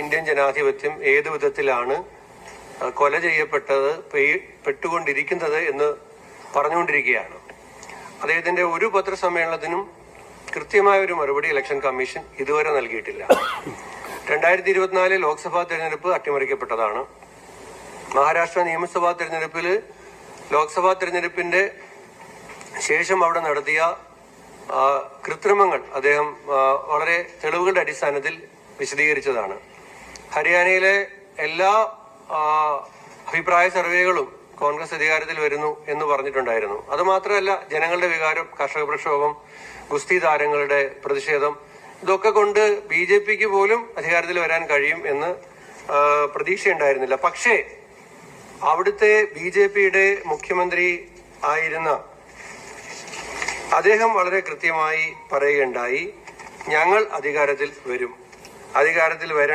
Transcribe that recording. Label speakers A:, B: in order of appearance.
A: Indian ജനാധിപത്യം ഏത് വിധത്തിലാണ് കൊല ചെയ്യപ്പെട്ടത് പെട്ടുകൊണ്ടിരിക്കുന്നത് എന്ന് പറഞ്ഞുകൊണ്ടിരിക്കുകയാണ്. അദ്ദേഹത്തിന്റെ ഒരു പത്രസമ്മേളനത്തിനും കൃത്യമായ ഒരു മറുപടി ഇലക്ഷൻ കമ്മീഷൻ ഇതുവരെ നൽകിയിട്ടില്ല. 2024 ലോക്സഭാ തെരഞ്ഞെടുപ്പ് അട്ടിമറിക്കപ്പെട്ടതാണ്. മഹാരാഷ്ട്ര നിയമസഭാ തെരഞ്ഞെടുപ്പിൽ ലോക്സഭാ തെരഞ്ഞെടുപ്പിന്റെ ശേഷം അവിടെ നടത്തിയ കൃത്രിമങ്ങൾ അദ്ദേഹം വളരെ തെളിവുകളുടെ അടിസ്ഥാനത്തിൽ വിശദീകരിച്ചതാണ്. ഹരിയാനയിലെ എല്ലാ അഭിപ്രായ സർവേകളും കോൺഗ്രസ് അധികാരത്തിൽ വരുന്നു എന്ന് പറഞ്ഞിട്ടുണ്ടായിരുന്നു. അത് മാത്രമല്ല, ജനങ്ങളുടെ വികാരം, കർഷക പ്രക്ഷോഭം, ഗുസ്തി താരങ്ങളുടെ പ്രതിഷേധം, ഇതൊക്കെ കൊണ്ട് BJPക്ക് പോലും അധികാരത്തിൽ വരാൻ കഴിയും എന്ന് പ്രതീക്ഷയുണ്ടായിരുന്നില്ല. പക്ഷേ അവിടുത്തെ BJPയുടെ മുഖ്യമന്ത്രി ആയിരുന്ന അദ്ദേഹം വളരെ കൃത്യമായി പറയുകയുണ്ടായി, ഞങ്ങൾ അധികാരത്തിൽ വരും. അധികാരത്തിൽ